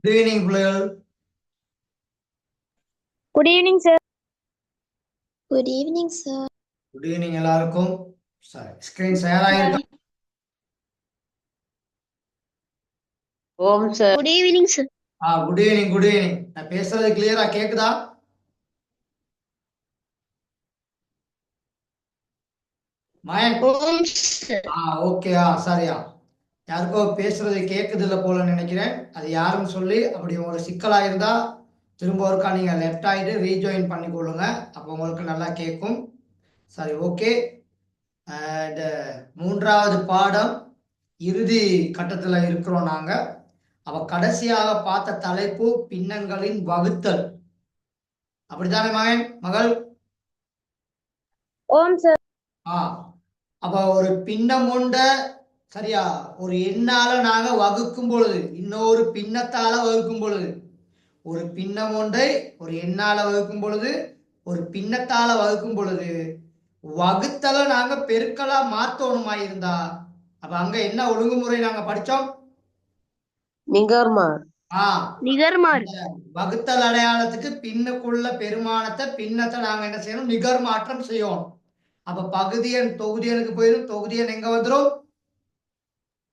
Good evening பிள்ளைகள். Good evening sir. Good evening sir. Good evening எல்லாருக்கும். சரி, screen share ஆயிருக்கா? ஓம் sir. Good evening sir. Good evening, good evening. நான் பேசுறது கிளியரா கேக்குதா? மயன் ஓம் சார். ஓகேயா, சரியா. யாருக்கோ பேசுறது கேக்குது இல்ல போல நினைக்கிறேன். அது யாருன்னு சொல்லி அப்படி உங்களுக்கு சிக்கலா இருந்தா திரும்ப ஒருக்கா நீங்க லெஃப்ட் ஆயிட்டு ரீஜாயின் பண்ணி கொள்ளுங்க. அப்போ உங்களுக்கு நல்லா கேட்கும். சரி, ஓகே. அண்ட் மூன்றாவது பாடம் இறுதி கட்டத்துல இருக்கிறோம் நாங்க. அவ கடைசியாக பார்த்த தலைப்பு பின்னங்களின் வகுத்தல். அப்படித்தானே மகள்? ஓம் சார். அப்ப ஒரு பின்னம் கொண்ட சரியா ஒரு எண்ணால நாங்க வகுக்கும் பொழுது, இன்னொரு பின்னத்தால வகுக்கும் பொழுது, ஒரு பின்னம் ஒன்றை ஒரு எண்ணால வகுக்கும் பொழுது, ஒரு பின்னத்தால வகுக்கும் பொழுது வகுத்தல நாங்க பெருக்கலா மாத்தணுமா இருந்தா அப்ப அங்க என்ன ஒழுங்குமுறை நாங்க படிச்சோம்? நிகர்மார். நிகர்மார். வகுத்தல் அடையாளத்துக்கு பின்னுக்குள்ள பெருமானத்தை பின்னத்தை நாங்க என்ன செய்யணும்? நிகர் மாற்றம் செய்யணும். அப்ப பகுதியன் தொகுதியனுக்கு போயிடும். தொகுதியன் எங்க வந்துடும்?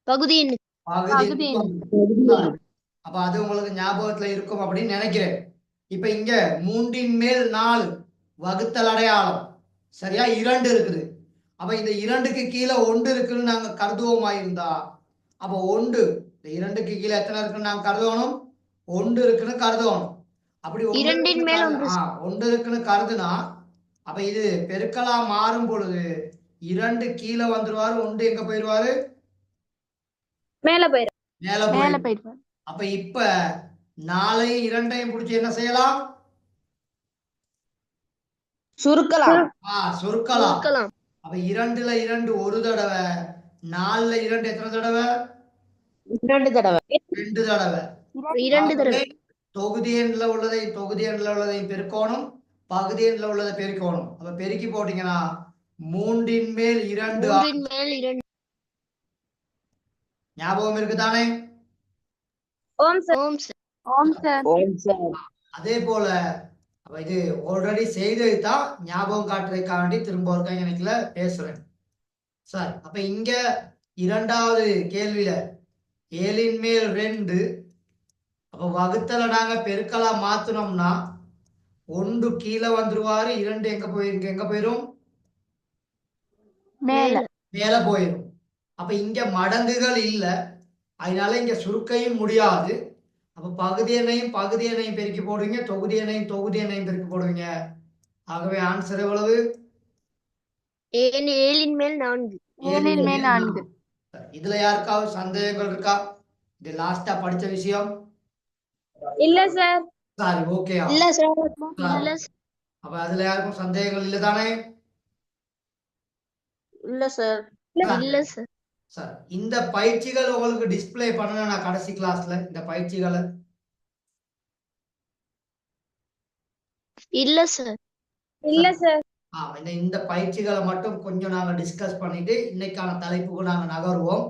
பகுதி. அப்ப அது உங்களுக்கு ஞாபகத்துல இருக்கும் அப்படின்னு நினைக்கிறேன். இப்ப இங்க 3/4 வகுத்தல் அடையாளம் சரியா 2 இருக்குது. அப்ப இந்த 2க்கு கீழே 1 இருக்குன்னு நாங்க கருதுவோமா இருந்தா அப்ப 1 இந்த 2க்கு கீழே எத்தனை இருக்குன்னு நாங்க கருதணும்? 1 இருக்குன்னு கருதணும். அப்படி 1 இருக்குன்னு கருதுனா அப்ப இது பெருக்கலா மாறும் பொழுது 2 கீழே வந்துருவாரு, 1 எங்க போயிருவாரு? மேல போயிருவாரு. அப்ப இப்ப 4ஐயும் 2ஐயும் பிடிச்சி என்ன செய்யலாம்? சுருக்கலாம். சுருக்கலாம். அப்ப 2ல 2 ஒரு தடவை, 4ல 2 எத்தனை தடவை? 2 தடவை. 2 தடவை. தொகுதி எண்ல உள்ளதையும் பெருக்கணும், பகுதி எண்ல உள்ளதை பெருக்கணும். அப்ப பெருக்கி போட்டீங்கன்னா 3/2 ஞாபகம் இருக்குதானே? ஓம் சார். அதே போல அப்ப இது ஆல்ரெடி செய்தது தான் ஞாபகம் காட்டுறதுக்காண்டி திரும்ப ஒரு கணக்குல பேசுறேன். சரி, அப்ப இங்க இரண்டாவது கேள்வியில 7/2 அப்ப வகுத்தல நாங்க பெருக்கலா மாத்தணும்னா 1 கீழே வந்துருவாரு, 2 எங்க போயிரும்? மேல போயிரும். அப்ப இங்க மடங்குகள் இல்ல, அதனால இங்க சுருக்கையும் முடியாது. அப்ப பகுதி எண்ணையும் பெருக்கி போடுவீங்க, தொகுதி எண்ணையும் பெருக்கி போடுவீங்க. ஆகவே ஆன்சர் எவ்வளவு? 7/4. இதுல யாருக்காவது சந்தேகங்கள் இருக்கா? இது லாஸ்டா படிச்ச விஷயம் இல்ல சார். சரி, ஓகே. இல்ல சார். அப்ப அதுல யாருக்கும் சந்தேகங்கள் இல்ல தானே? இல்ல சார். சார், இந்த பயிற்சிகள் உங்களுக்கு டிஸ்ப்ளே பண்ணணும் நான் கடைசி கிளாஸ்ல இந்த பயிற்சிகளை. இல்ல சார். இந்த பயிற்சிகளை மட்டும் கொஞ்சம் நாங்க டிஸ்கஸ் பண்ணிட்டு இன்னைக்கான தலைப்புக்கு நாங்க நகருவோம்.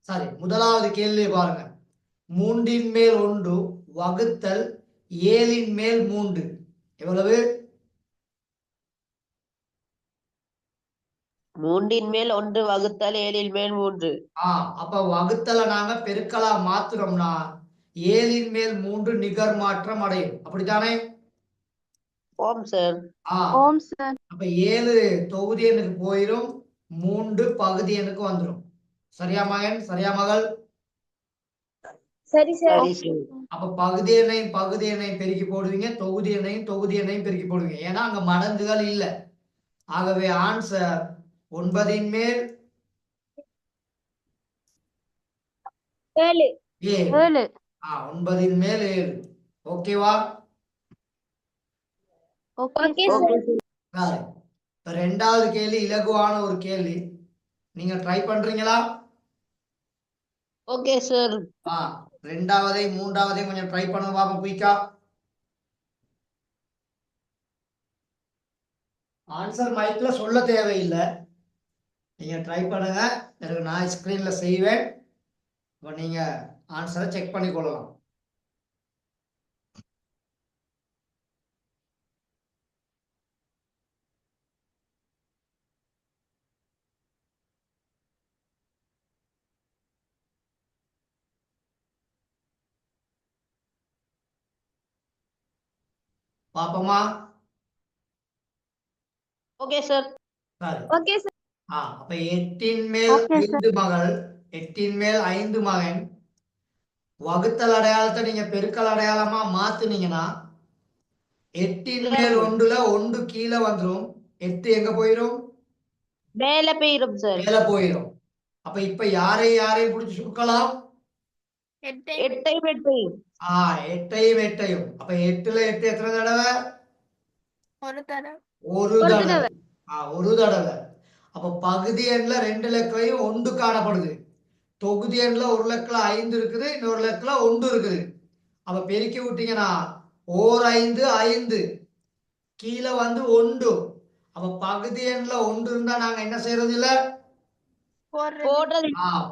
சரி, முதலாவது கேள்வி பாருங்க. 3/1 வகுத்தல் 7/3 எவ்வளவு? 3/1 வகுத்தல் 7/3. அப்ப வகுத்தல நாங்க பெருக்கலா மாத்துறோம்னா 7/3 நிகர் மாற்றம் அடையும். அப்படித்தானே? ஓம் சார். அப்ப 7 தொகுதி எண்ணுக்கு போயிரும், 3 பகுதி எண்ணுக்கு வந்துடும். சரியா மகன்? சரியா மகள்? சரி சார். அப்ப பகுதி எண்ணையும் பெருக்கி போடுவீங்க, தொகுதி எண்ணையும் பெருக்கி போடுவீங்க. ஏன்னா அங்க மடங்குகள் இல்ல. ஆகவே ஆன்சர் 9/7. 9/7. ஓகேவா? ரெண்டாவது கேள்வி இலகுவான ஒரு கேள்வி. நீங்க ட்ரை பண்றீங்களா? Okay sir. ரெண்டாவதையும் மூன்றாவதையும் கொஞ்சம் ட்ரை பண்ணுங்க பாப்போம் குயிக்கா. ஆன்சர் மைக்ல சொல்ல தேவையில்லை, நீங்க ட்ரை பண்ணுங்க. எனக்கு நான் ஸ்கிரீன்ல செய்வேன். இப்போ நீங்க ஆன்சரை செக் பண்ணி கொள்ளலாம். பாப்போமா? Okay sir. சரி. Okay sir. அப்ப 8 மேல் Okay, 5 மகள், 8 மேல் 5 மகன், வகுத்தல் அடையாளத்தை நீங்க பெருக்கல் அடையாளமா மாத்துனீங்கன்னா 8 மேல் 1ல 1 கீழே வந்துரும். 8 எங்க போயிரும்? மேல போயிரும் சார். மேல போயிரும். அப்ப இப்ப யாரையும் புடிச்சு சுருக்கலாம்? 8 8. 8 அப்ப 8ல 8 எத்தனை தடவை? ஒரு தடவை. ஒரு தடவை. ஒரு தடவை. அப்ப பகுதி எண்ல 2 இலக்கையும் 1 காணப்படுது. தொகுதி எண்ல ஒரு இலக்குல 5 இருக்குது, இன்னொரு இலக்குல 1 இருக்குது. அப்ப பெருக்கி விட்டீங்கன்னா ஓர் 5 5, கீழே வந்து 1. அப்ப பகுதி எண்ல 1 இருந்தா நாங்க என்ன செய்யறது இல்ல? போடுறது.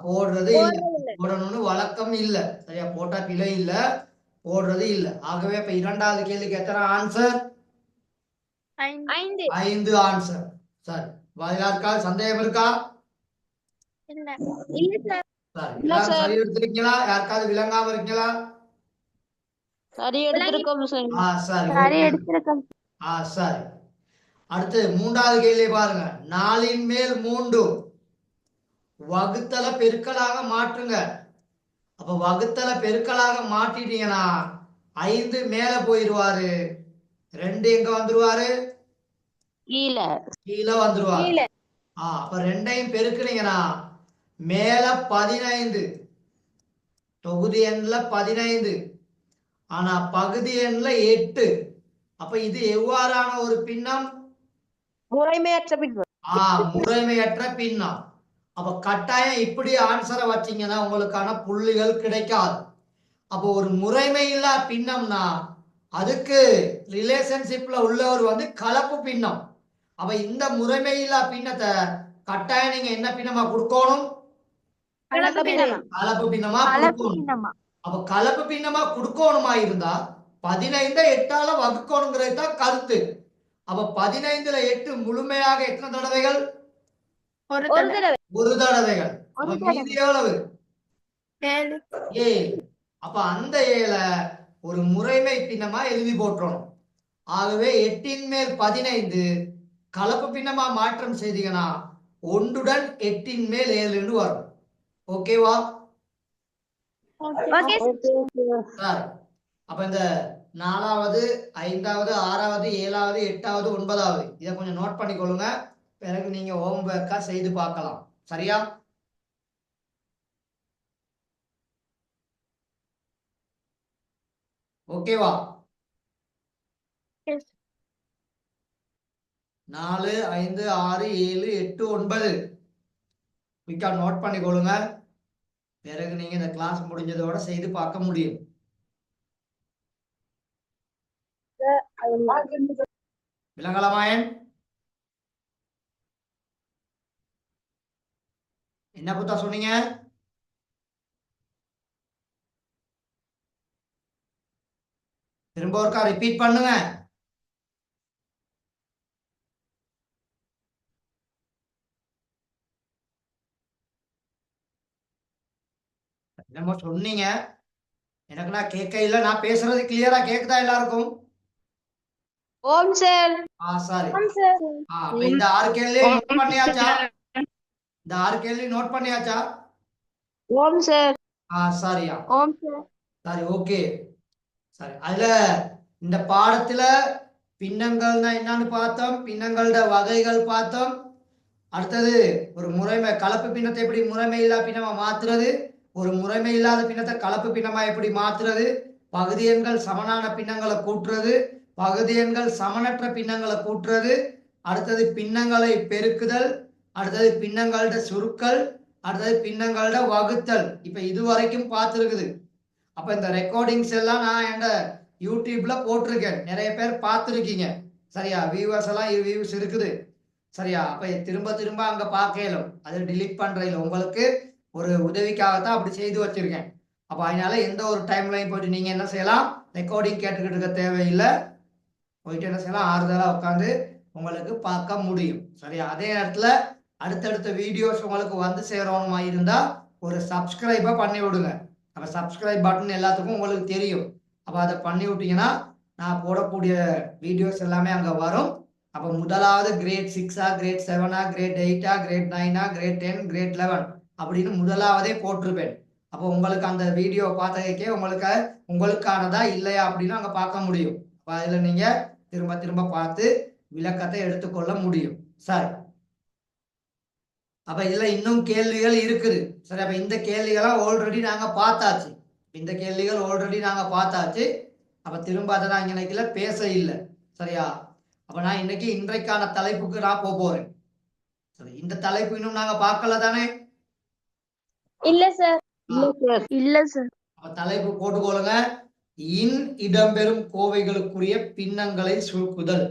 போடுறது இல்ல. போடணும்னு வழக்கம் இல்ல. சரியா? போட்டா பிழை இல்ல, போடுறது இல்ல. ஆகவே இப்ப இரண்டாவது கேள்விக்கு எத்தனை ஆன்சர்? 5. 5 ஆன்சர். சரி, யாருக்காவது சந்தேகம் இருக்கா? இல்ல சார். சரி, எல்லாரும் சரி எடுத்திருக்கீங்களா? யாருக்காவது விளங்காம இருக்கீங்களா? சரி எடுத்திருக்கோம் சார். சரி, சரி okay. எடுத்திருக்கோம். சரி. அடுத்து மூன்றாவது கேள்வி பாருங்க. 4 மேல் 3 வகுத்தல பெருக்கலாக மாற்றுங்க. அப்ப வகுத்தல பெருக்கலாக மாட்டிட்டீங்கன்னா 5 மேல போயிருவாரு, 2 எங்க வந்துருவாரு? கீழே வந்துருவாரு. அப்ப 2ஐயும் பெருக்குனீங்கன்னா மேல 15, தொகுதி எண்ல 15, ஆனா பகுதி எண்ல 8. அப்ப இது எவ்வாறான ஒரு பின்னம்? முறைமையற்ற பின்னம். முறைமையற்ற பின்னம். அப்ப கட்டாயம் இப்படி ஆன்சரை வச்சீங்கன்னா உங்களுக்கான புள்ளிகள் கிடைக்காது. அப்போ ஒரு முறைமை இல்லா பின்னம்னா அதுக்கு ரிலேஷன்ஷிப்ல உள்ளவர் வந்து கலப்பு பின்னம். அப்ப இந்த முறைமை இல்லா பின்னத்தை கட்டாயம் நீங்க என்ன பின்னமா கொடுக்கணும்? கலப்பு பின்னமா கொடுக்கணும். அப்ப கலப்பு பின்னமா கொடுக்கணுமா இருந்தா 15 8ஆல வகுக்கணுங்கிறது தான் கருத்து. அப்ப 15ல 8 முழுமையாக எத்தனை தடவைகள்? ஒரு தடவைகள். அப்ப மீதி எவ்வளவு? 7. அப்ப அந்த 7 ஒரு முறைமை பின்னமா எழுதி போட்டுறணும். ஆகவே 8 மேல் 15 கலப்பு பின்னமா மாற்றம் செய்தீங்கன்னா 1 8 மேல் 7 வரும். ஓகேவா? அப்ப இந்த 4வது 5வது 6வது 7வது 8வது 9வது இதை கொஞ்சம் நோட் பண்ணிக்கொள்ளுங்க. பிறகு நீங்க ஹோம்ஒர்க்கா செய்து பார்க்கலாம். சரியா? ஓகேவா? 4 5 6 7 8 9 குயிக்கா நோட் பண்ணிக்கொள்ளுங்க. பிறகு நீங்க இந்த கிளாஸ் முடிஞ்சதோட செய்து பார்க்க முடியும். விளங்கலமாயன் என்ன புத்தா சொன்னீங்க? திரும்ப ஒருக்கா ரிப்பீட் பண்ணுங்க. என்னமோ சொன்னீங்க, எனக்கு நான் கேட்க இல்ல. நான் பேசுறது கிளியரா கேக்குதா எல்லாருக்கும்? ஓம் சார். சரி. அப்ப இந்த 6 கேள்வி நோட் பண்ணியாச்சா? இந்த 6 கேள்வி நோட் பண்ணியாச்சா? ஓம் சார். சரியா? ஓம் சார். சரி, ஓகே. சரி, அதுல இந்த பாடத்துல பின்னங்கள்னா என்னன்னு பார்த்தோம், பின்னங்களோட வகைகள் பார்த்தோம். அடுத்தது ஒரு முறைமை கலப்பு பின்னத்தை எப்படி முறைமை இல்லா பின்னமா மாத்துறது, ஒரு முறைமை இல்லாத பின்னத்தை கலப்பு பின்னமா எப்படி மாத்துறது, பகுதி எண்கள் சமனான பின்னங்களை கூட்டுறது, பகுதி எண்கள் சமனற்ற பின்னங்களை கூட்டுறது, அடுத்தது பின்னங்களை பெருக்குதல், அடுத்தது பின்னங்களோட சுருக்கல், அடுத்தது பின்னங்களோட வகுத்தல். இப்ப இதுவரைக்கும் பார்த்துருக்குது. அப்ப இந்த ரெக்கார்டிங்ஸ் எல்லாம் நான் என் யூடியூப்ல போட்டிருக்கேன். நிறைய பேர் பார்த்துருக்கீங்க. சரியா? வியூவர்ஸ் எல்லாம் வியூஸ் இருக்குது. சரியா? அப்ப திரும்ப திரும்ப அங்க பார்க்கலும், அதை டிலீட் பண்றதில்ல. உங்களுக்கு ஒரு உதவிக்காகத்தான் அப்படி செய்து வச்சிருக்கேன். அப்ப அதனால எந்த ஒரு டைம்லையும் போயிட்டு நீங்க என்ன செய்யலாம், ரெக்கார்டிங் கேட்டுக்கிட்டு இருக்க தேவையில்லை. போயிட்டு என்ன செய்யலாம், ஆறுதலா உட்காந்து உங்களுக்கு பார்க்க முடியும். சரியா? அதே நேரத்துல அடுத்தடுத்த வீடியோஸ் உங்களுக்கு வந்து சேரணுமா இருந்தா ஒரு சப்ஸ்கிரைபை பண்ணி விடுங்க. அப்ப சப்ஸ்கிரைப் பட்டன் எல்லாத்துக்கும் உங்களுக்கு தெரியும். அப்ப அதை பண்ணி விட்டீங்கன்னா நான் போடக்கூடிய வீடியோஸ் எல்லாமே அங்க வரும். அப்ப முதலாவது கிரேட் 6ஆ, கிரேட் 7ஆ, கிரேட் 8ஆ, கிரேட் 9ஆ, கிரேட் 10, கிரேட் 11 அப்படின்னு முதலாவதே போட்டிருப்பேன். அப்போ உங்களுக்கு அந்த வீடியோ பார்த்ததுக்கே உங்களுக்கு உங்களுக்கானதா இல்லையா அப்படின்னு அங்க பார்க்க முடியும். அப்ப அதுல நீங்க திரும்ப திரும்ப பார்த்து விளக்கத்தை எடுத்துக்கொள்ள முடியும். சரி, அப்ப இதுல இன்னும் கேள்விகள் இருக்குது. சரி, அப்ப இந்த கேள்விகளை ஆல்ரெடி நாங்க பார்த்தாச்சு. இந்த கேள்விகள் ஆல்ரெடி நாங்க பார்த்தாச்சு. அப்ப திரும்ப அதை நான் இன்னைக்குல பேச இல்லை. சரியா? அப்ப நான் இன்னைக்கு இன்றைக்கான தலைப்புக்கு நான் போறேன். சரி, இந்த தலைப்பு இன்னும் நாங்க பார்க்கல தானே? இல்ல சார். இல்ல சார். இல்ல சார். அப்ப தலைப்பு போட்டுக்கொள்ளுங்க. இன் இடம்பெறும் கோவைகளுக்குரிய பின்னங்களை சுருக்குதல்.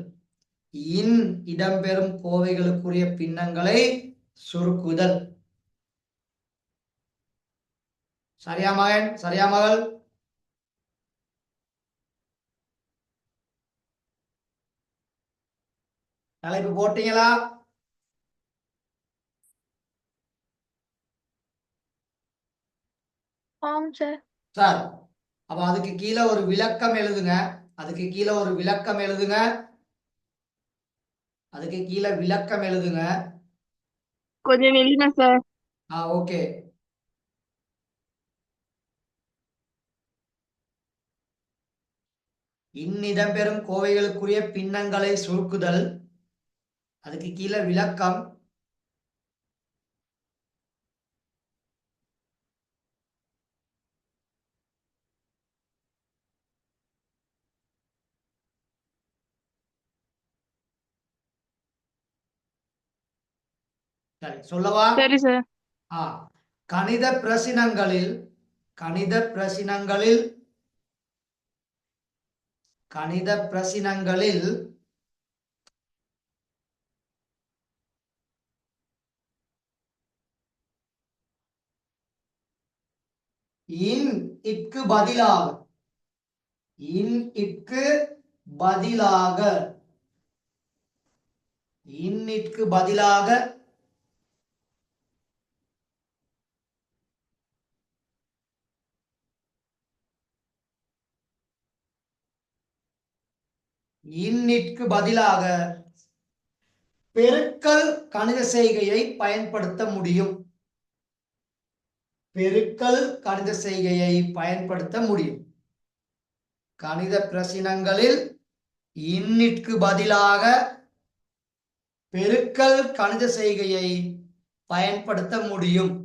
இன் இடம்பெறும் கோவைகளுக்குரிய பின்னங்களை சுருக்குதல். சரியா மகன்? சரியா மகள்? தலைப்பு போட்டீங்களா? ஆம் சார். சார், அப்ப அதுக்கு கீழே ஒரு விளக்கம் எழுதுங்க. அதுக்கு கீழே ஒரு விளக்கம் எழுதுங்க. அதுக்கு கீழே விளக்கம் எழுதுங்க. கொஞ்சம் வெளியில சார். ஓகே. இன்னிடம்பெறும் கோவைகளுக்குரிய பின்னங்களை சுருக்குதல். அதுக்கு கீழே விளக்கம். சரி, சொல்லவா? சரி சார். ஆ கணித பிரசினங்களில் கணித பிரசினங்களில் கணித பிரசினங்களில் இன் இற்கு பதிலாக இன் இற்கு பதிலாக இன்னிற்கு பதிலாக இன்னிற்கு பதிலாக பெருக்கல் கணித செய்கையை பயன்படுத்த முடியும். பெருக்கல் கணித செய்கையை பயன்படுத்த முடியும். கணித பிரசினங்களில் இன்னிற்கு பதிலாக பெருக்கல் கணித செய்கையை பயன்படுத்த முடியும்.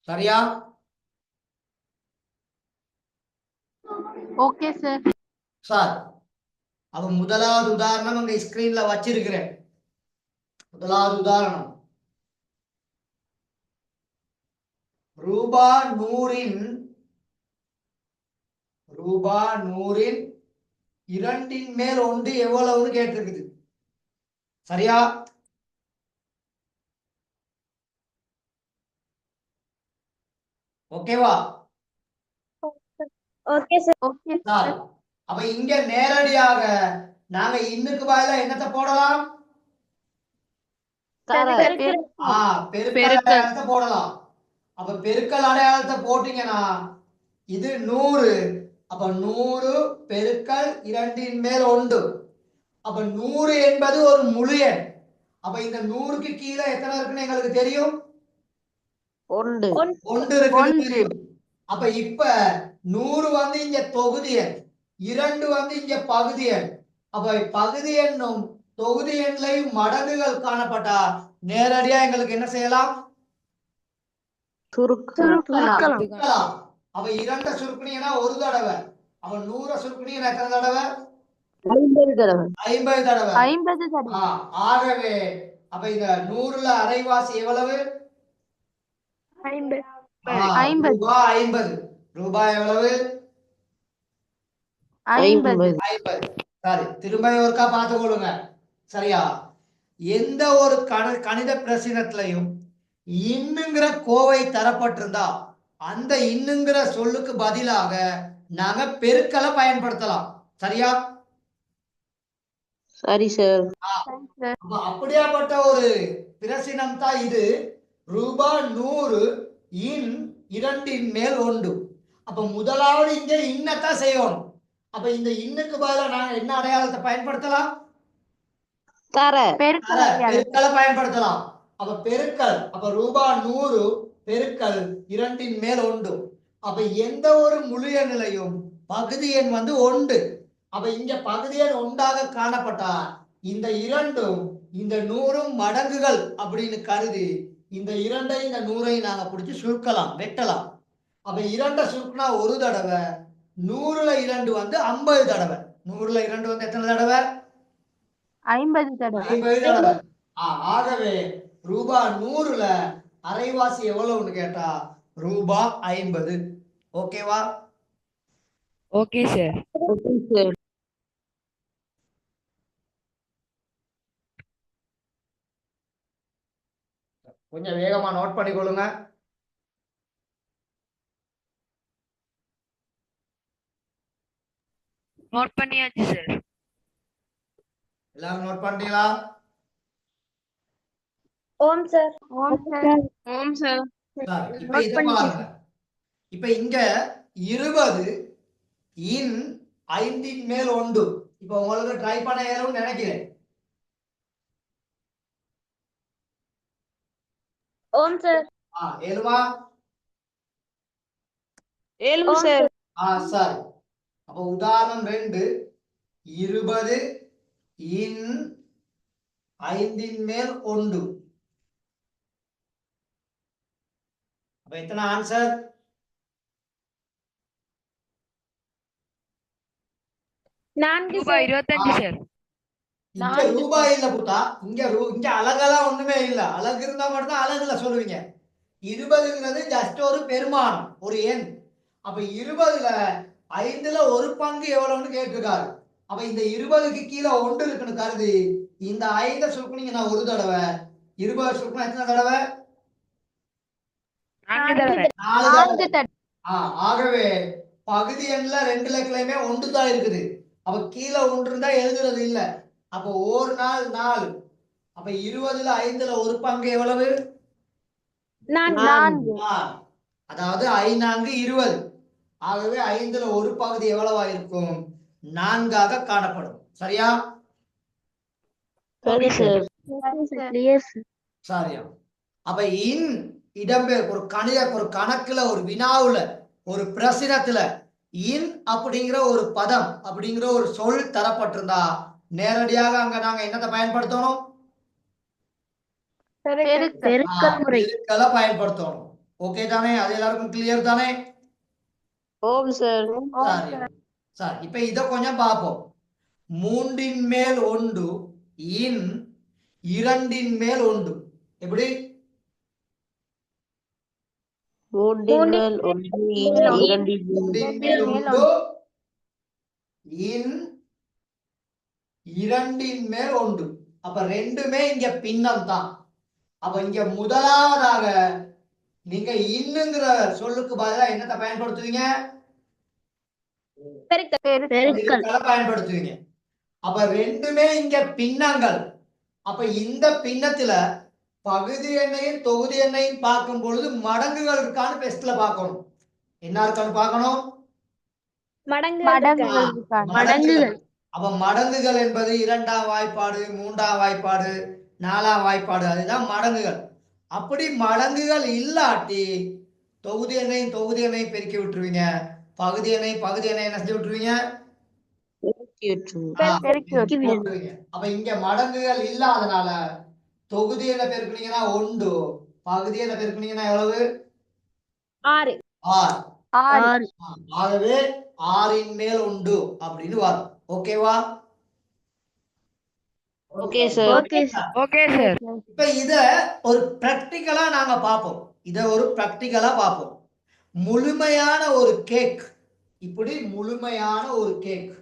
சரியா? Okay sir. சார், அப்ப முதலாவது உதாரணம் அங்க ஸ்கிரீன்ல வச்சிருக்கிறேன். முதலாவது உதாரணம் ரூபா 100 இரண்டின் மேல் ஒன்று எவ்வளவுன்னு கேட்டிருக்குது. சரியா? ஓகேவா? Okay sir. ஓகே சார், அப்ப இங்க நேரடியாக நாங்க இன்னுக்கு பதிலா என்னத்தை போடலாம்? பெருக்கல். பெருக்கல் அடையாளத்தை போடலாம். அப்ப பெருக்கல் அடையாளத்தை போட்டீங்கன்னா இது 100. அப்ப 100 பெருக்கல் 2 மேல் 1. அப்ப 100 என்பது ஒரு முழு எண். அப்ப இந்த 100க்கு கீழே எத்தனை இருக்குன்னு எங்களுக்கு தெரியும்? 1 1 இருக்குன்னு தெரியும். அப்ப இப்ப 100 வந்து இங்க தொகுதி எண், 2 வந்து இங்க பகுதி எண். அப்ப பகுதி எண்ணும் தொகுதி எண்லையும் மடங்குகள் காணப்பட்டா நேரடியா எங்களுக்கு என்ன செய்யலாம்? சுருக்கலாம். அப்ப 2 சுருக்குனீங்கன்னா ஒரு தடவை. அப்ப 100 சுருக்குனீங்கன்னா எத்தனை தடவை? 50 தடவை. 50 தடவை. 50 தடவை. ஆகவே அப்ப இந்த 100ல அரைவாசி எவ்வளவு? 50. ரூபாய் 50. ரூபாய் எவ்வளவு? 50. 50. சரி, திரும்ப ஒருக்கா பார்த்து கொள்ளுங்க. சரியா? எந்த ஒரு கணித பிரசினத்திலையும் இன்னுங்கிற கோவை தரப்பட்டிருந்தா அந்த இன்னுங்கிற சொல்லுக்கு பதிலாக நாங்க பெருக்கலை பயன்படுத்தலாம். சரியா? சரி சார். அப்படியாப்பட்ட ஒரு பிரசினம் தான் இது. ரூபாய் 100 இன் 2 மேல் 1. அப்ப முதலாவது இங்க இன்னத்தான் செய்யணும். அப்ப இந்த இன்னுக்கு பதிலா நாங்க என்ன அடையாளத்தை பயன்படுத்தலாம்? தர பெருக்கலை பயன்படுத்தலாம். அப்ப பெருக்கல், அப்ப ரூபாய் 100 பெருக்கல் 2 மேல் 1. அப்ப எந்த ஒரு முழு எண்ணிலையும் பகுதி எண் வந்து 1. அப்ப இங்க பகுதி எண் 1ஆக காணப்பட்டா இந்த 2ம் இந்த 100ம் மடங்குகள் அப்படின்னு கருதி இந்த 2ஐ இந்த 100ஐ நாங்க பிடிச்சி சுருக்கலாம், வெட்டலாம். அப்ப 2 சுருக்குனா ஒரு தடவை, 100ல 2 வந்து 50 தடவை. 100ல 2 வந்து எத்தனை தடவை? 50 தடவை. 50 தடவை. ஆகவே ரூபாய் 100ல அரைவாசி எவ்வளவுன்னு கேட்டா ரூபாய் 50. ஓகேவா? Okay sir. Okay sir. கொஞ்சம் வேகமா நோட் பண்ணிக்கொள்ளுங்க. நோட் பண்ணியாச்சு சார். எல்லாரும் நோட் பண்ணிட்டீங்களா? ஓம் சார். ஓம் சார். சரி, இப்ப இத பாருங்க. இப்ப இங்க 20 இன் 5 மேல் 1. இப்ப உங்களுக்கு ட்ரை பண்ண ஏறும்னு நினைக்கிறேன். ஓம் சார். ஏழுமா? ஏழு சார். சரி. அப்ப உதாரணம் 2, 20 இன் 5 மேல் 1. அப்ப எத்தனை ஆன்சர்? ரூபாய் 25 சார். இங்க ரூபாய் இல்ல புத்தா, இங்க அழகெல்லாம் ஒண்ணுமே இல்ல. அழகு இருந்தா மட்டும் அழகுல சொல்லுவீங்க. 20ங்கிறது ஜஸ்ட் ஒரு பெருமானம், ஒரு எண். அப்ப 20ல 5ல ஒரு பங்கு எவ்வளவுன்னு கேட்டிருக்காரு. அப்ப இந்த 20க்கு கீழே 1 இருக்குன்னு கருதி இந்த 5 சுருக்குனீங்கன்னா ஒரு தடவை, 20 சுருக்குனா எத்தனை தடவை? 4 தடவை. 4 தடவை. ஆகவே பகுதி எண்ல 2 இலக்கிலையுமே 1 தான் இருக்குது. அப்ப கீழே 1 இருந்தா எழுதுறது இல்ல. அப்ப ஒரு நாள் 4. அப்ப 20ல 5ல ஒரு பங்கு எவ்வளவு? 4. அதாவது 5 20. ஆகவே 5ல ஒரு பகுதி எவ்வளவா இருக்கும்? 4ஆக காணப்படும். சரியா? சரி சார். சரியா? அப்ப இன் இடம்பெயர் ஒரு கணக்குல, ஒரு வினாவுல, ஒரு பிரசினத்துல இன் அப்படிங்கிற ஒரு பதம், அப்படிங்கிற ஒரு சொல் தரப்பட்டிருந்தா நேரடியாக அங்க நாங்க என்னத்தை பயன்படுத்தணும்? பெருக்கலை பயன்படுத்தணும். ஓகே தானே? அது எல்லாருக்கும் கிளியர் தானே? ஓம் சார். சரி, இப்ப இத கொஞ்சம் பார்ப்போம். 3 மேல் 1 இன் 2 மேல் 1. எப்படி? 3 மேல் 1 இன் 2 மேல் 1 இன் 2 மேல் 1. அப்ப ரெண்டுமே இங்க பின்னம் தான். அப்ப இங்க முதலாவதாக நீங்க இன்னுங்கிற சொல்லுக்கு பதிலா என்னத்தை பயன்படுத்துவீங்க? பெருக்கலை பயன்படுத்துவீங்க. அப்ப ரெண்டுமே இங்க பின்னங்கள். அப்ப இந்த பின்னத்துல பகுதி எண்ணையும் தொகுதி எண்ணையும் பார்க்கும் பொழுது மடங்குகள் இருக்கான்னு பெஸ்ட்ல பார்க்கணும். என்ன இருக்கான்னு பார்க்கணும்? மடங்குகள். அப்ப மடங்குகள் என்பது 2ஆம் வாய்ப்பாடு, 3ஆம் வாய்ப்பாடு, 4ஆம் வாய்ப்பாடு, அதுதான் மடங்குகள். அப்படி மடங்குகள் இல்லாட்டி தொகுதி எண்ணையும் தொகுதி எண்ணையும் பெருக்கி விட்டுருவீங்க, பகுதி எண்ணையும் பகுதி எண்ணையும் என்ன செஞ்சு விட்டுருவீங்க? அப்ப இங்க மடங்குகள் இல்லாதனால தொகுதி எண்ணை பெருக்குனீங்கன்னா 1, பகுதி எண்ணை பெருக்குனீங்கன்னா எவ்வளவு? 6. ஆகவே 6 மேல் 1 அப்படின்னு வரும். ஓகேவா? Okay sir. Okay sir. இப்ப இத ஒரு பிராக்டிகலா நாங்க பார்ப்போம். முழுமையான ஒரு கேக், இப்படி முழுமையான ஒரு கேக்,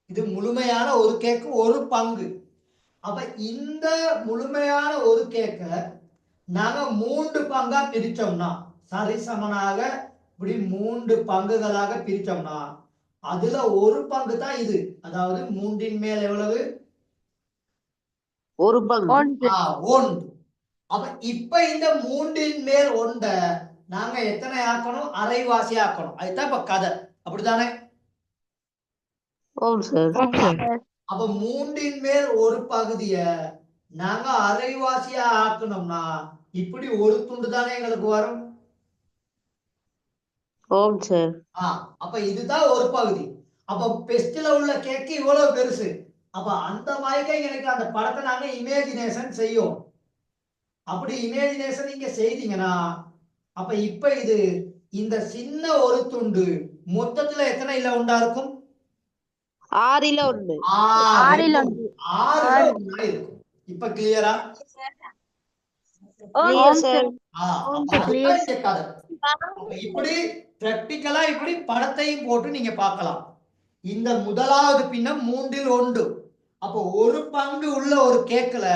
இது முழுமையான ஒரு கேக்கு, ஒரு பங்கு. அப்ப இந்த முழுமையான ஒரு கேக்க நாங்க 3 பங்கா பிரிச்சோம்னா, சரிசமனாக இப்படி 3 பங்குகளாக பிரிச்சோம்னா அதுல ஒரு பங்கு தான் இது. அதாவது 3 மேல் எவ்வளவு? ஒரு பங்கு. ஒன்று ஒன்று. அப்ப இப்ப இந்த மூன்றின் மேல் ஒண்ட நாங்க எத்தனை ஆக்கணும்? அரைவாசி ஆக்கணும். அதுதான் இப்ப கதை. அப்படித்தானே? ஓம் சார். ஓம் சார். அப்ப மூன்றின் மேல் ஒரு பகுதிய நாங்க அரைவாசியா ஆக்கணும்னா இப்படி ஒரு துண்டு தானே எங்களுக்கு வரும். ஓம் சார். அப்ப இதுதான் ஒரு பகுதி. அப்ப பெஸ்ட்ல உள்ள கேக்கு இவ்வளவு பெருசு. அப்ப அந்த மாதிரி எனக்கு அந்த படத்தை நாங்க இமேஜினேஷன் செய்யும். அப்படி இமேஜினேஷன் நீங்க செய்தீங்கன்னா அப்ப இப்ப இது இந்த சின்ன ஒரு துண்டு மொத்தத்துல எத்தனை இல்ல உண்டா இருக்கும்? 6ல் 1. 6ல் 1. 6ல ஒண்ணா இருக்கும். இப்ப கிளியரா? Clear sir. அப்ப அதுதான் இங்க கதை. அப்ப இப்படி பிராக்டிகலா இப்படி படத்தையும் போட்டு நீங்க பார்க்கலாம். இந்த முதலாவது பின்னம் 3ல் 1. அப்போ ஒரு பங்கு உள்ள ஒரு கேக்ல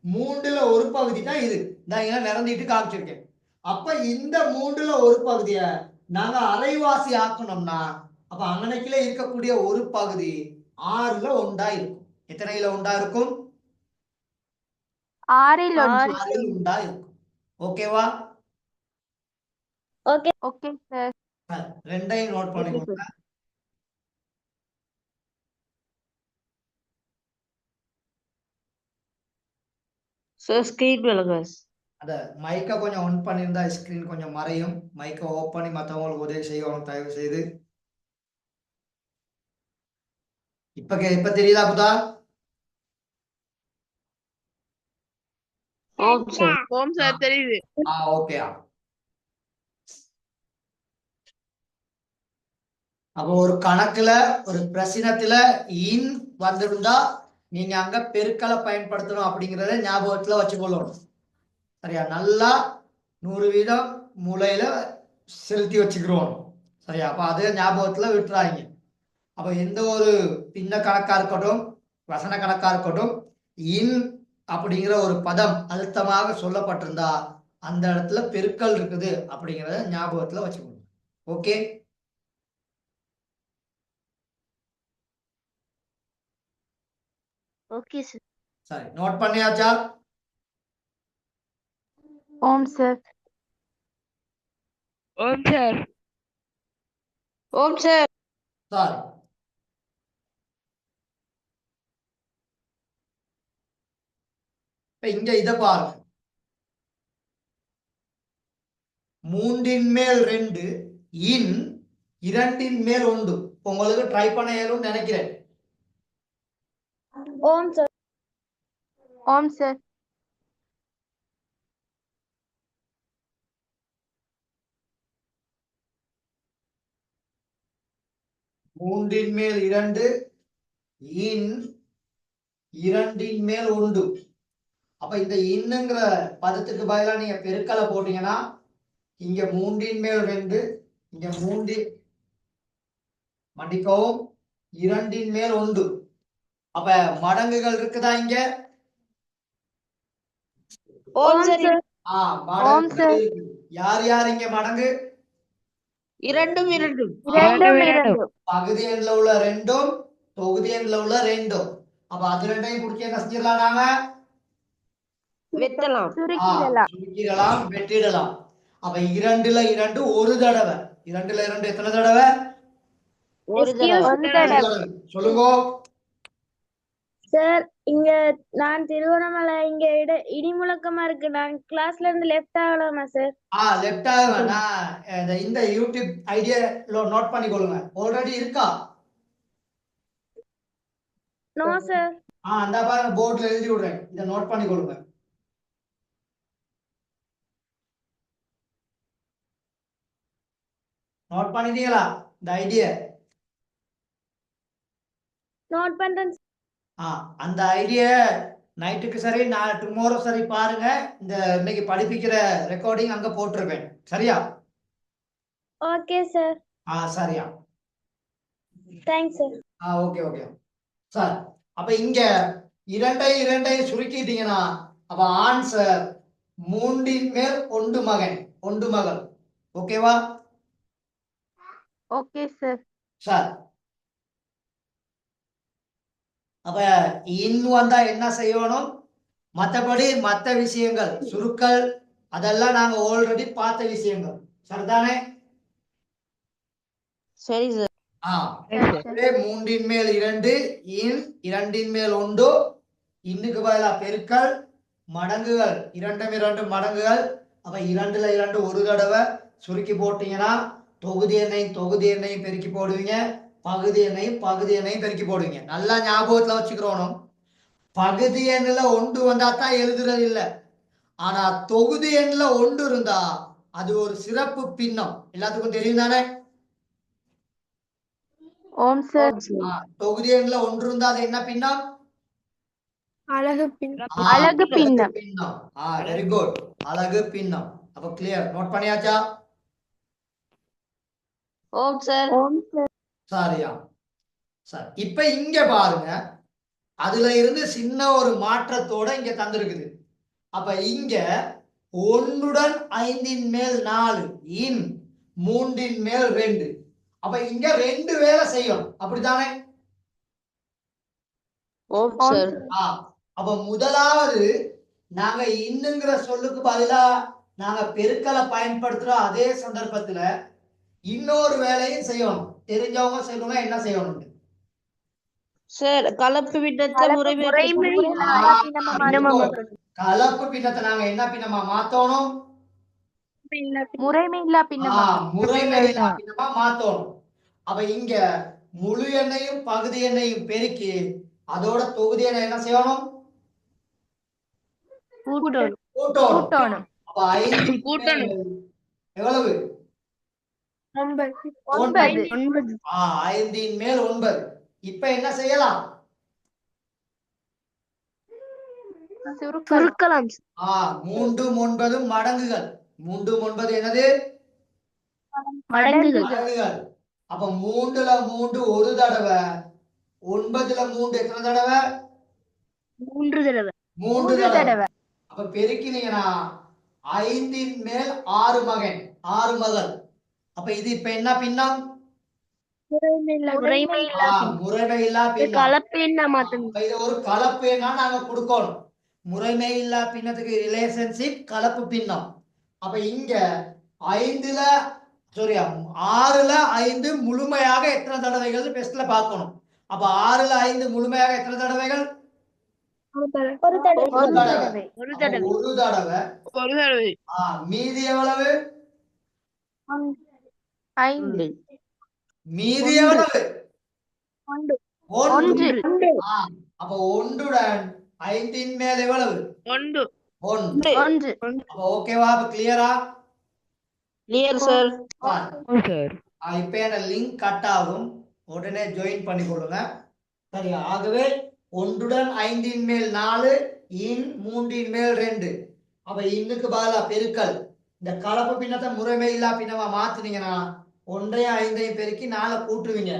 3ல் ஒரு பகுதி தான் இது. நான் இங்க நிறந்திட்டு காமிச்சிருக்கேன். அப்ப இந்த 3ல் ஒரு பகுதிய நாங்க அரைவாசி ஆக்கணும்னா அப்ப அங்கனைக்குள்ள இருக்கக்கூடிய ஒரு பகுதி 6ல ஒன்றா இருக்கும். எத்தனைல ஒன்றா இருக்கும்? 6ல் 1. 6ல் ஒன்றா இருக்கும். ஓகேவா? Okay sir. ரெண்டையும் நோட் பண்ணிக்கோங்க. சார் ஸ்கிரீன் விளங்க. அந்த மைக்கை கொஞ்சம் ஆன் பண்ணியிருந்தா ஸ்கிரீன் கொஞ்சம் மறையும். மைக்கை ஆஃப் பண்ணி மற்றவங்களுக்கு உதவி செய்யணும் தயவு செய்து. இப்ப தெரியுதா புதா? ஓம் சார். ஓம் சார் தெரியுது. ஓகே. அப்போ ஒரு கணக்குல ஒரு பிரச்சனத்துல இன் வந்திருந்தா நீங்க அங்க பெருக்கலை பயன்படுத்தணும் அப்படிங்கறத ஞாபகத்துல வச்சுக்கொள்ளணும். சரியா? நல்லா 100% மூளையில செலுத்தி வச்சுக்கிறோம். சரியா? அப்ப அதே ஞாபகத்துல விட்டுறாங்க. அப்ப எந்த ஒரு பின்ன கணக்கா இருக்கட்டும், வசன கணக்கா இருக்கட்டும், இன் அப்படிங்கிற ஒரு பதம் அழுத்தமாக சொல்லப்பட்டிருந்தா அந்த இடத்துல பெருக்கல் இருக்குது அப்படிங்கிறத ஞாபகத்துல வச்சுக்கணும். ஓகே? Okay sir. சரி, நோட் பண்ணியாச்சா? ஓம் சார். ஓம் சார். ஓம் சார். சரி. இப்ப இங்க இத பாருங்க. 3ன் மேல் 2 இன் 2ன் மேல் 1. உங்களுக்கு ட்ரை பண்ண இயலும்னு நினைக்கிறேன். ஓம் சார். ஓம் சார். 3ன் மேல் 2 இன் 2ன் மேல் 1. அப்ப இந்த இன்னுங்கிற பதத்துக்கு பதிலா நீங்க பெருக்கலை போட்டீங்கன்னா இங்க 3ன் மேல் 2, இங்க 3 மன்னிக்கவும் 2ன் மேல் 1. அப்ப மடங்குகள் இருக்குதா இங்க? ஓம் சார். மடங்குகள் இருக்கு. யார் யார் இங்க மடங்கு? 2 2 பகுதி எண்ல உள்ள 2ம் தொகுதி எண்ல உள்ள 2ம். அப்ப அது ரெண்டையும் குடிச்சு என்ன செஞ்சிடலாம்? நாம வெட்டலாம். சுருக்கிடலாம், வெட்டிடலாம். அப்ப 2ல 2 ஒரு தடவை. 2ல 2 எத்தனை தடவை? ஒரு தடவை. சொல்லுங்க சார். இங்க நான் திருவண்ணாமலை இங்க இடிமுழக்கமா இருக்கு. நான் கிளாஸ்ல இருந்து லெஃப்ட் ஆகலாமா சார்? லெஃப்ட் ஆக இந்த யூடியூப் ஐடியா நோட் பண்ணிக்கொள்ளுங்க. ஆல்ரெடி இருக்கா? No sir. அந்த பாருங்க போர்ட்ல எழுதி விடுறேன். இதை நோட் பண்ணிக்கொள்ளுங்க. நோட் பண்ணிட்டீங்களா இந்த ஐடியா? நோட் பண்றேன். அந்த ஐடியா நைட்டுக்கு சரி, நான் டுமாரோ சரி பாருங்க. இந்த இன்னைக்கு படிப்பிக்கிற ரெக்கார்டிங் அங்க போட்டிருப்பேன். சரியா? Okay sir. சரியா? Thanks sir. Okay okay sir. அப்ப இங்க இரண்டையும் சுருக்கிட்டீங்கன்னா அப்ப ஆன்சர் 3ன் மேல் 1 மகன் 1 மகள். ஓகேவா? Okay sir. சார் அப்ப இன் வந்தா என்ன செய்யணும்? மற்றபடி மற்ற விஷயங்கள் சுருக்கல் அதெல்லாம் நாங்க ஆல்ரெடி பார்த்த விஷயங்கள் சரிதானே? சரி சார். ஆகவே 3 மேல் 2 இன் 2 மேல் 1 இன்னுக்கு பதிலா பெருக்கல் மடங்குகள் 2 மடங்குகள். அப்ப 2ல 2 ஒரு தடவை சுருக்கி போட்டீங்கன்னா தொகுதி எண்ணையும் பெருக்கி போடுவீங்க, பகுதி எண்ணையும் பெருக்கி போடுவீங்க. நல்லா ஞாபகத்துல வச்சுக்கிறோம். பகுதி எண்ணில் 1 வந்தா தான் எழுதுறது இல்லை. ஆனா தொகுதி எண்ணில் 1 இருந்தா அது ஒரு சிறப்பு பின்னம். எல்லாத்துக்கும் தெரியும் தானே? ஓம் சார். தொகுதி எண்ணில் 1 இருந்தா அது என்ன பின்னம்? அழகு பின்னம். அழகு பின்னம். வெரி குட், அழகு பின்னம். அப்ப கிளியர், நோட் பண்ணியாச்சா? ஓம் சார். ஓம் சார். சரியா? சரி, இப்ப இங்க பாருங்க, அதுல இருந்து சின்ன ஒரு மாற்றத்தோட இங்க தந்திருக்குது. அப்ப இங்க 1 5 மேல் 4 இன் 3 மேல் 2. அப்ப இங்க 2 வேலை செய்யும், அப்படித்தானே? ஓம் சார். அப்ப முதலாவது நாங்க இன்னுங்கிற சொல்லுக்கு பதிலா நாங்க பெருக்கலை பயன்படுத்துற அதே சந்தர்ப்பத்துல இன்னொரு வேலையும் செய்யணும். தெரிஞ்சவங்க சொல்லுங்க என்ன செய்யணும்? சார் கலப்பு பின்னத்தை முறைமை கலப்பு பின்னத்தை நாங்க என்ன பின்னமா மாத்தணும்? முறைமையில்லா பின்னமா. முறைமையில்லா பின்னமா மாத்தணும். அப்ப இங்க முழு எண்ணையும் பகுதி எண்ணையும் பெருக்கி அதோட தொகுதி எண்ணை என்ன செய்யணும்? கூட்டணும். அப்ப 5 எவ்வளவு? 9. 5 மேல் 9. இப்ப என்ன செய்யலாம்? சுருக்கலாம். 3 9 மடங்குகள். 3 9 என்னது? மடங்குகள். அப்ப 3ல 3 ஒரு தடவை, 9ல 3 எத்தனை தடவை? 3 தடவை. அப்ப பெருக்கினீங்கன்னா 5 மேல் 6 மகன், 6 மகள். அப்ப இது இப்ப என்ன பின்னம்? முறைமையில்லா பின்னம். கலப்பு எண்ணா இது ஒரு கலப்பு எண்ணா நாங்க கொடுக்கணும். முறைமையில்லா பின்னத்துக்கு ரிலேஷன்ஷிப் கலப்பு பின்னம். அப்ப இங்க 6ல 5 முழுமையாக எத்தனை தடவைகள் பெஸ்ட்ல பார்க்கணும். அப்ப 6ல 5 முழுமையாக எத்தனை தடவைகள்? ஒரு தடவை. மீதி எவ்வளவு? 5. மீதி எவ்வளவு? 1. 1. அப்ப 1உடன் 5 மேல் எவ்வளவு? 1. அப்ப ஓகேவா? அப்ப கிளியரா? Clear sir. இப்ப என்ன லிங்க் கட் ஆகும், உடனே ஜாயின் பண்ணி கொடுங்க. சரியா? ஆகவே 1உடன் 5 மேல் 4 இன் 3 மேல் 2. அப்ப இன்னுக்கு பதிலா பெருக்கல். இந்த கலப்பு பின்னத்தை முறைமையில்லா பின்னமா மாத்துனீங்கன்னா 1ஐயும் 5ஐயும் பெருக்கி 4 கூட்டுவீங்க.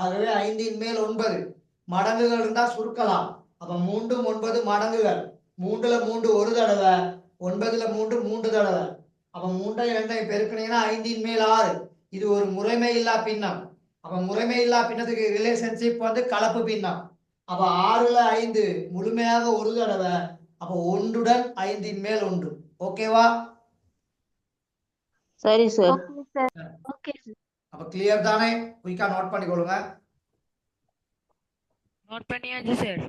ஆகவே 5 மேல் 9 மடங்குகள் இருந்தா சுருக்கலாம். அப்ப 3 9 மடங்குகள். 3ல 3 ஒரு தடவை, 9ல 3 தடவை. அப்ப 3ஐயும் 2ஐயும் பெருக்கினீங்கன்னா 5 மேல் 6. இது ஒரு முறைமையில்லா பின்னம். அப்ப முறைமையில்லா பின்னத்துக்கு ரிலேஷன்ஷிப் வந்து கலப்பு பின்னம். அப்ப 6ல 5 முழுமையாக ஒரு தடவை. அப்ப 1உடன் 5 மேல் 1. ஓகேவா? சரி சார். அப்ப கிளியர் தானே? குயிக்கா நோட் பண்ணிக்கொள்ளுங்க. நோட் பண்ணியாச்சு சார்.